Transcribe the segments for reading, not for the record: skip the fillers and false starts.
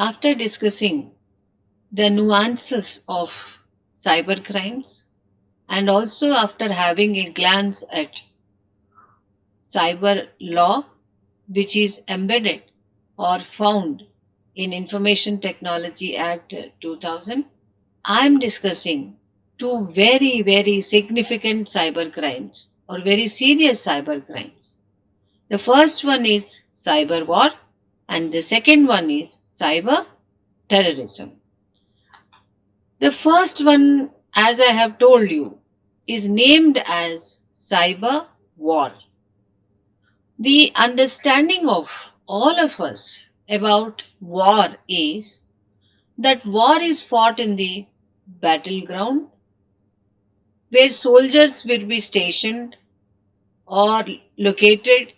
After discussing the nuances of cybercrimes and also after having a glance at cyber law, which is embedded or found in Information Technology Act 2000, I am discussing two very, very significant cyber crimes or very serious cyber crimes. The first one is cyber war, and the second one is cyber terrorism. The first one, as I have told you, is named as cyber war. The understanding of all of us about war is that war is fought in the battleground where soldiers will be stationed or located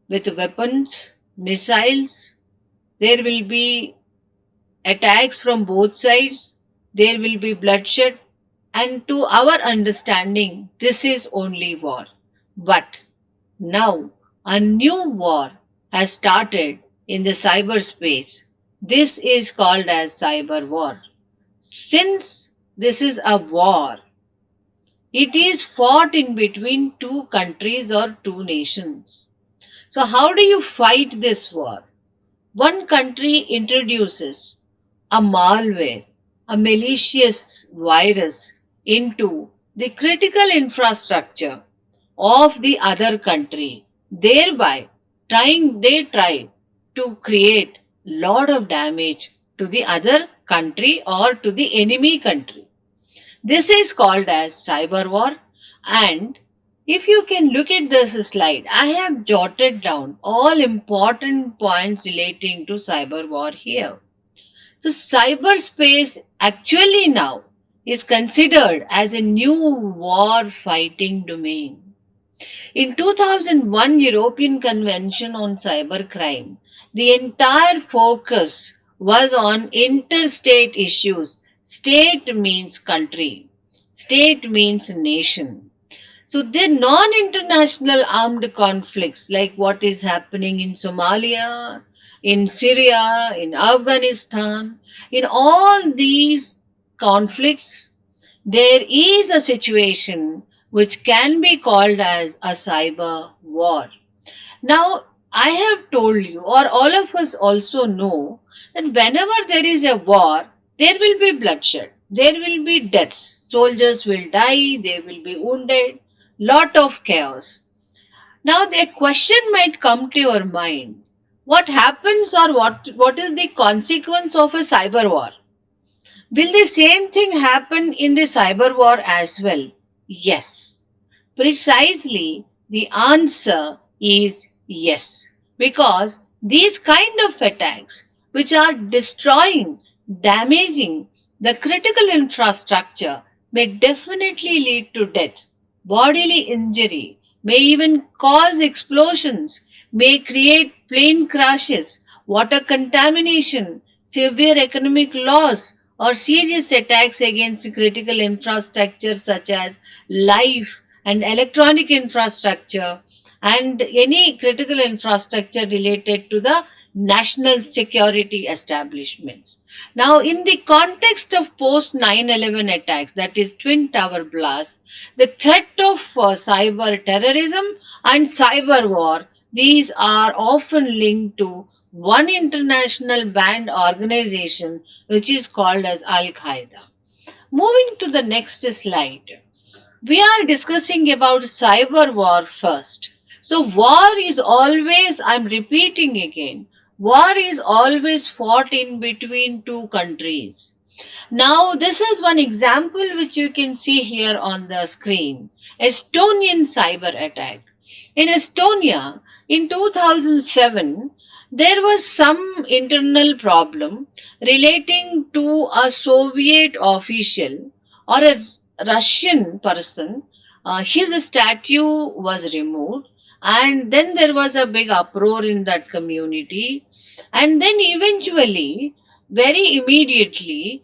with weapons, missiles. There will be attacks from both sides. There will be bloodshed. And to our understanding, this is only war. But now a new war has started in the cyberspace. This is called as cyber war. Since this is a war, it is fought in between two countries or two nations. So, how do you fight this war? One country introduces a malware, a malicious virus into the critical infrastructure of the other country, thereby they try to create lot of damage to the other country or to the enemy country. This is called as cyber war. And if you can look at this slide, I have jotted down all important points relating to cyber war here. So cyberspace actually now is considered as a new war fighting domain. In 2001 European Convention on Cybercrime, the entire focus was on interstate issues. State means country. State means nation. So the non-international armed conflicts like what is happening in Somalia, in Syria, in Afghanistan, in all these conflicts, there is a situation which can be called as a cyber war. Now, I have told you, or all of us also know, that whenever there is a war, there will be bloodshed, there will be deaths, soldiers will die, they will be wounded, lot of chaos. Now, the question might come to your mind, what happens or what is the consequence of a cyber war? Will the same thing happen in the cyber war as well? Yes. Precisely, the answer is yes. Because these kind of attacks, which are destroying, damaging the critical infrastructure, may definitely lead to death, bodily injury, may even cause explosions, may create plane crashes, water contamination, severe economic loss, or serious attacks against critical infrastructure such as life and electronic infrastructure and any critical infrastructure related to the national security establishments. Now, in the context of post 9/11 attacks, that is Twin Tower blast, the threat of cyber terrorism and cyber war, these are often linked to one international banned organization which is called as Al Qaeda. Moving to the next slide, we are discussing about cyber war first. So, war is always, I'm repeating again, war is always fought in between two countries. Now, this is one example which you can see here on the screen, Estonian cyber attack. In Estonia, in 2007, there was some internal problem relating to a Soviet official or a Russian person. His statue was removed, and then there was a big uproar in that community. And then eventually, very immediately,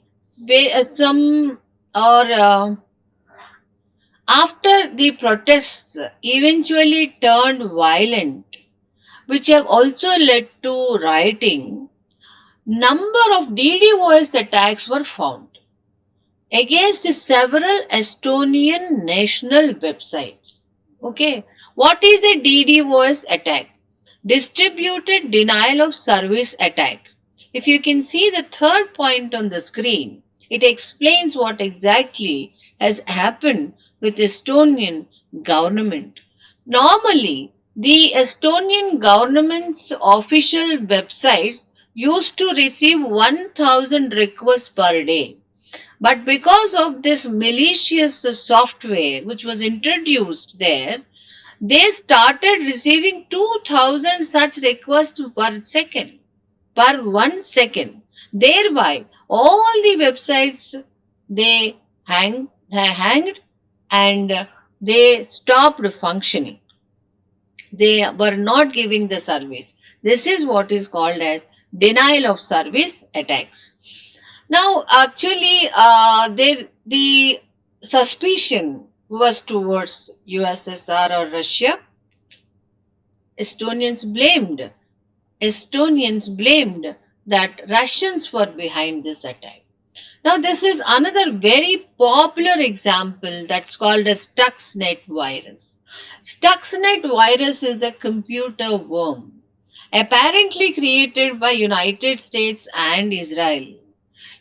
some or after the protests eventually turned violent, which have also led to rioting, number of DDoS attacks were found against several Estonian national websites. Okay, what is a DDoS attack? Distributed denial of service attack. If you can see the third point on the screen, it explains what exactly has happened with Estonian government. Normally, the Estonian government's official websites used to receive 1000 requests per day. But because of this malicious software which was introduced there, they started receiving 2000 such requests per 1 second. Thereby, all the websites they hanged and they stopped functioning. They were not giving the service. This is what is called as denial of service attacks. Now, actually, the suspicion was towards USSR or Russia. Estonians blamed that Russians were behind this attack. Now, this is another very popular example that's called a Stuxnet virus. Stuxnet virus is a computer worm apparently created by United States and Israel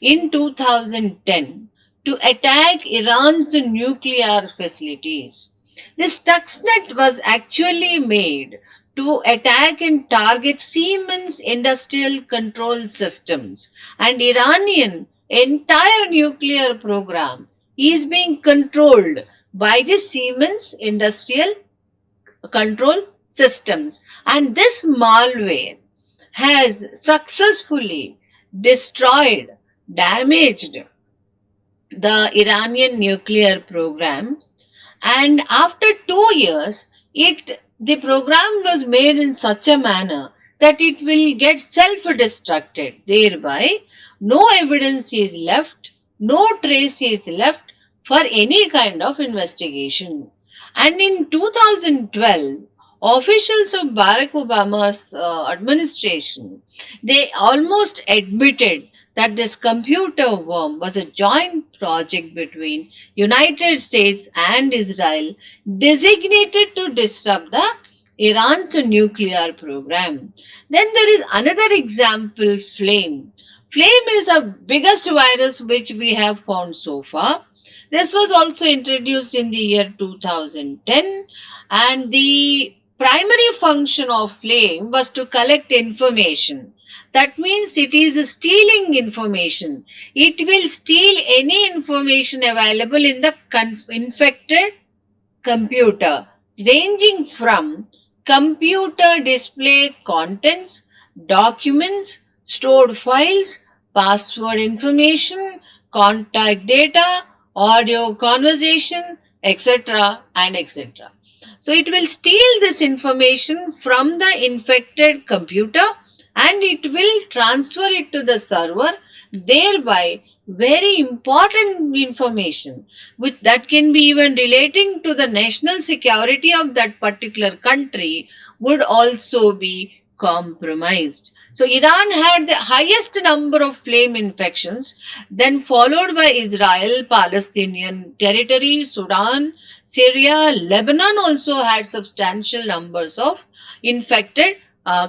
in 2010 to attack Iran's nuclear facilities. This Stuxnet was actually made to attack and target Siemens industrial control systems, and Iranian entire nuclear program is being controlled by the Siemens industrial control systems, and this malware has successfully destroyed, damaged the Iranian nuclear program, and after 2 years the program was made in such a manner that it will get self-destructed. Thereby, no evidence is left, no trace is left for any kind of investigation. And in 2012, officials of Barack Obama's administration, they almost admitted that this computer worm was a joint project between United States and Israel designated to disrupt the Iran's nuclear program. Then there is another example, Flame. Flame is the biggest virus which we have found so far. This was also introduced in the year 2010, and the primary function of Flame was to collect information. That means it is stealing information. It will steal any information available in the infected computer, ranging from computer display contents, documents, stored files, password information, contact data, audio conversation, etc. and etc. So it will steal this information from the infected computer and it will transfer it to the server, thereby very important information which that can be even relating to the national security of that particular country would also be compromised. So Iran had the highest number of flame infections, then followed by Israel, Palestinian territory, Sudan, Syria. Lebanon also had substantial numbers of infected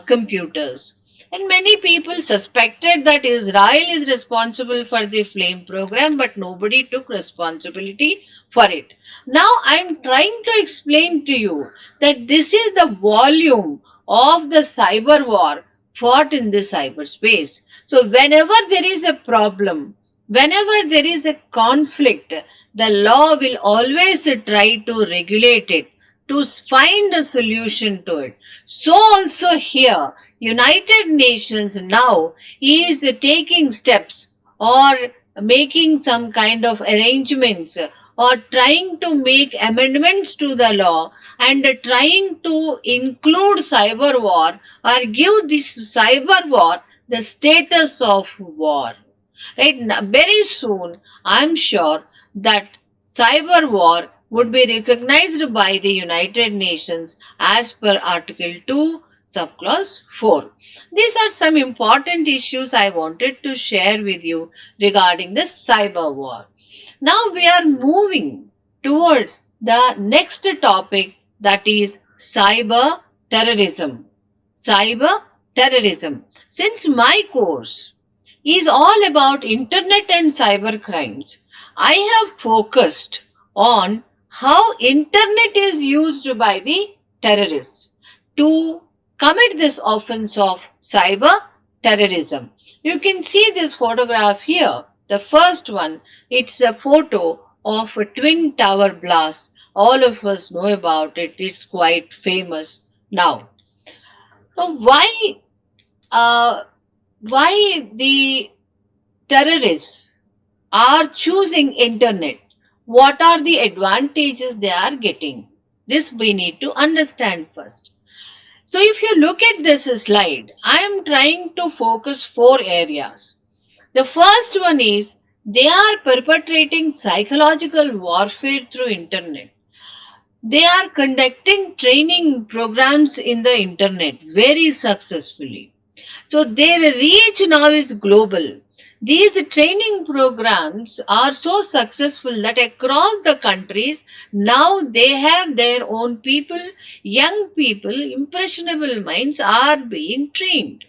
computers. And many people suspected that Israel is responsible for the flame program, but nobody took responsibility for it. Now I am trying to explain to you that this is the volume of the cyber war fought in the cyberspace. So whenever there is a problem, whenever there is a conflict, the law will always try to regulate it, to find a solution to it. So also here, United Nations now is taking steps or making some kind of arrangements or trying to make amendments to the law and trying to include cyber war or give this cyber war the status of war. Right? Very soon, I'm sure that cyber war would be recognized by the United Nations as per Article 2, subclause 4. These are some important issues I wanted to share with you regarding this cyber war. Now we are moving towards the next topic, that is cyber terrorism. Cyber terrorism. Since my course is all about internet and cyber crimes, I have focused on how internet is used by the terrorists to commit this offense of cyber terrorism. You can see this photograph here. The first one, it's a photo of a twin tower blast. All of us know about it. It's quite famous now. Now, uh, why the terrorists are choosing internet? What are the advantages they are getting? This we need to understand first. So if you look at this slide, I am trying to focus 4 areas. The first one is they are perpetrating psychological warfare through internet. They are conducting training programs in the internet very successfully. So their reach now is global. These training programs are so successful that across the countries now they have their own people, young people, impressionable minds are being trained.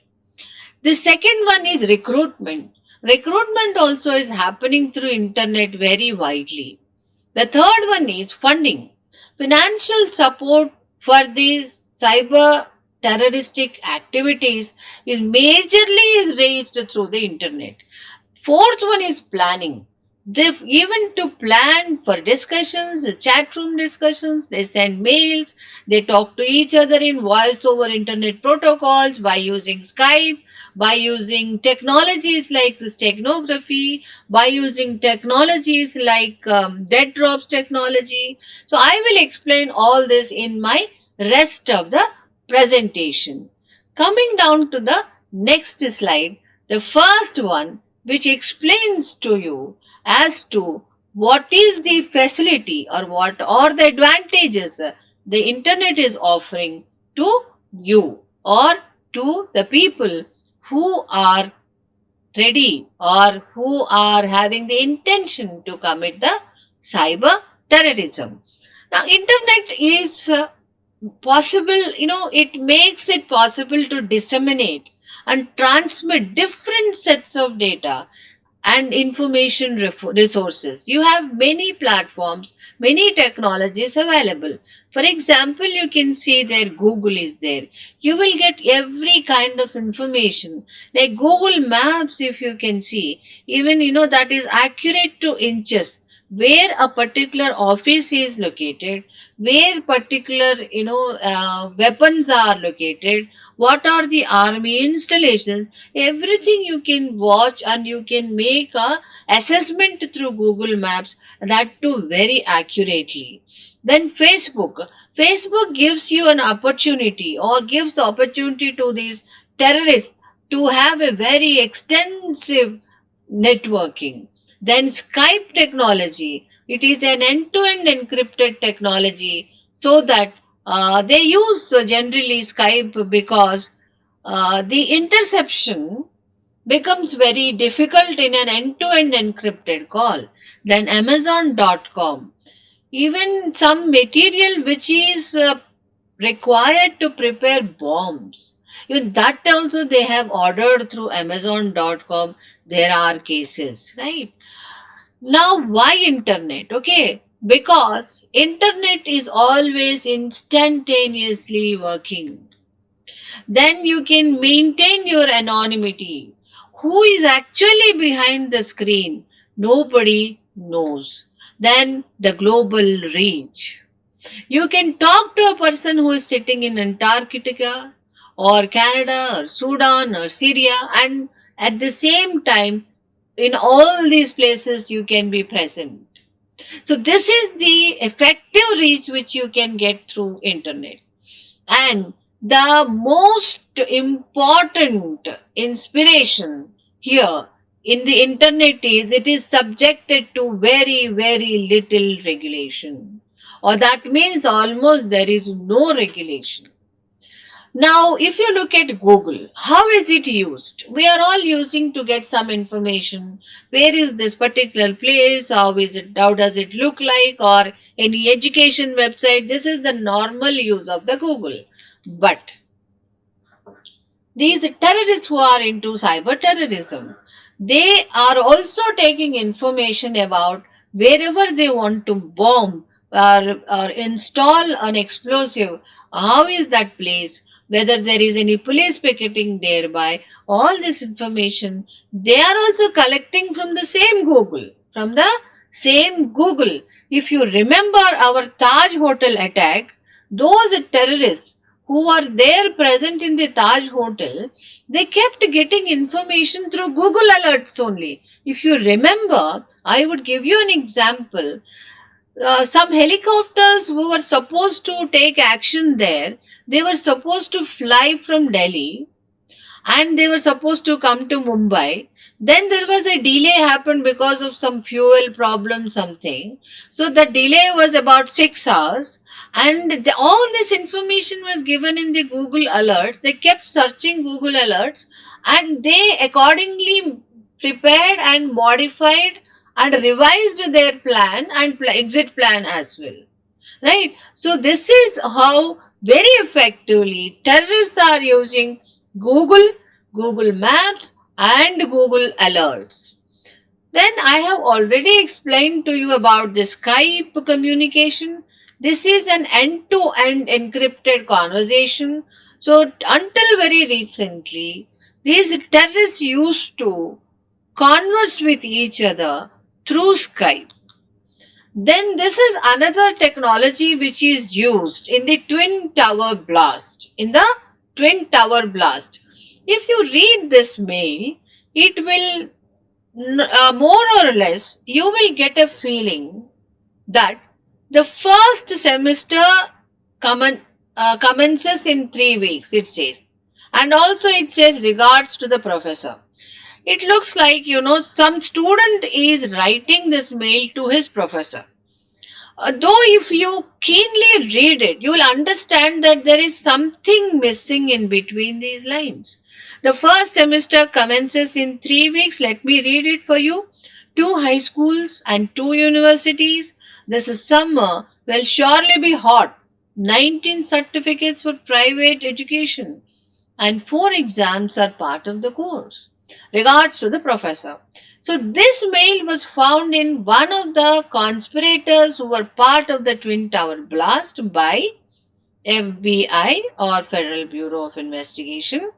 The second one is recruitment. Recruitment also is happening through internet very widely. The third one is funding. Financial support for these cyber terroristic activities is majorly is raised through the internet. Fourth one is planning. They even to plan for discussions, chat room discussions, they send mails, they talk to each other in voice over internet protocols by using Skype, by using technologies like steganography, by using technologies like dead drops technology. So I will explain all this in my rest of the presentation. Coming down to the next slide, the first one which explains to you as to what is the facility or what are the advantages the internet is offering to you or to the people who are ready or who are having the intention to commit the cyber terrorism. Now internet is possible, it makes it possible to disseminate and transmit different sets of data and information resources. You have many platforms, many technologies available. For example, you can see there Google is there. You will get every kind of information. Like Google Maps, if you can see, even that is accurate to inches where a particular office is located, where particular weapons are located, what are the army installations, everything you can watch and you can make a assessment through Google Maps, that too very accurately. Then Facebook gives you an opportunity or gives opportunity to these terrorists to have a very extensive networking. Then Skype technology, it is an end-to-end encrypted technology, so that they use generally Skype because the interception becomes very difficult in an end-to-end encrypted call. Then Amazon.com, even some material which is required to prepare bombs, even that also they have ordered through Amazon.com. There are cases, right? Now, why internet? Okay, because internet is always instantaneously working. Then you can maintain your anonymity. Who is actually behind the screen? Nobody knows. Then the global reach. You can talk to a person who is sitting in Antarctica or Canada or Sudan or Syria, and at the same time in all these places you can be present. So this is the effective reach which you can get through internet. And the most important inspiration here in the internet is it is subjected to very, very little regulation. Or that means almost there is no regulation. Now, if you look at Google, how is it used? We are all using to get some information. Where is this particular place? How is it? How does it look like? Or any education website? This is the normal use of the Google. But these terrorists who are into cyber terrorism, they are also taking information about wherever they want to bomb or install an explosive, how is that place, whether there is any police picketing nearby, all this information they are also collecting from the same Google, from the same Google. If you remember our Taj Hotel attack, those terrorists who are there present in the Taj Hotel, they kept getting information through Google alerts only. If you remember, I would give you an example. Some helicopters who were supposed to take action there, they were supposed to fly from Delhi and they were supposed to come to Mumbai. Then there was a delay happened because of some fuel problem, something. So the delay was about 6 hours, and all this information was given in the Google alerts. They kept searching Google alerts, and they accordingly prepared and modified and revised their plan and exit plan as well. Right? So this is how very effectively terrorists are using Google, Google Maps, and Google Alerts. Then I have already explained to you about the Skype communication. This is an end-to-end encrypted conversation. So until very recently, these terrorists used to converse with each other through Skype. Then this is another technology which is used in the Twin Tower blast. In the Twin Tower blast, if you read this mail, it will more or less you will get a feeling that the first semester commences in 3 weeks. It says, and also it says regards to the professor. It looks like, some student is writing this mail to his professor. Though if you keenly read it, you will understand that there is something missing in between these lines. The first semester commences in 3 weeks. Let me read it for you. 2 high schools and 2 universities. This summer will surely be hot. 19 certificates for private education and 4 exams are part of the course. Regards to the professor. So this mail was found in one of the conspirators who were part of the Twin Tower blast by FBI or Federal Bureau of Investigation,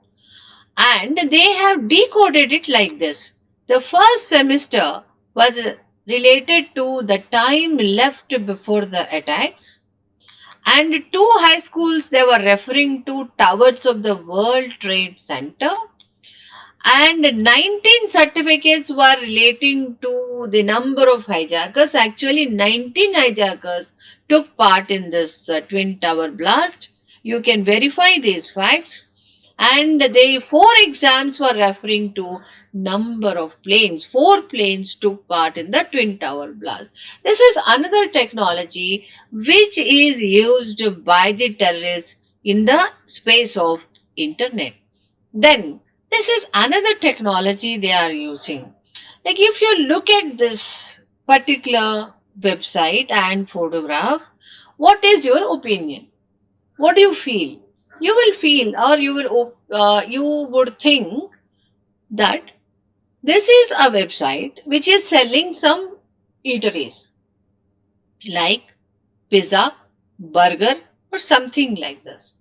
and they have decoded it like this. The first semester was related to the time left before the attacks, and 2 high schools they were referring to towers of the World Trade Center, and 19 certificates were relating to the number of hijackers. Actually, 19 hijackers took part in this Twin Tower blast. You can verify these facts. And the 4 exams were referring to number of planes. 4 planes took part in the Twin Tower blast. This is another technology which is used by the terrorists in the space of internet. Then this is another technology they are using. Like if you look at this particular website and photograph, what is your opinion? What do you feel? You will feel, or you would think that this is a website which is selling some eateries like pizza, burger, or something like this,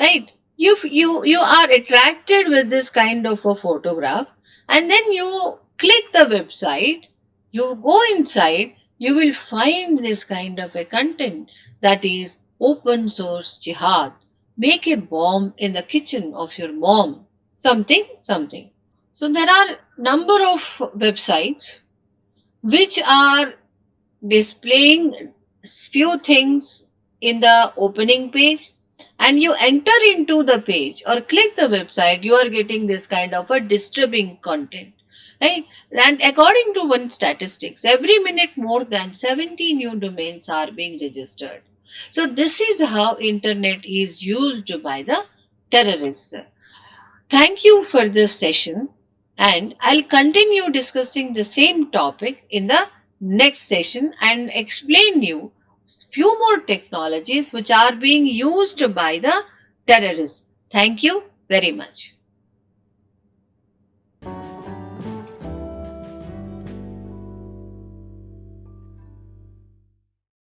right? You are attracted with this kind of a photograph, and then you click the website, you go inside, you will find this kind of a content, that is open source jihad, make a bomb in the kitchen of your mom, something. So there are number of websites which are displaying few things in the opening page, and you enter into the page or click the website, you are getting this kind of a disturbing content, right? And according to one statistics, every minute more than 70 new domains are being registered. So this is how internet is used by the terrorists. Thank you for this session, and I'll continue discussing the same topic in the next session and explain you few more technologies which are being used by the terrorists. Thank you very much.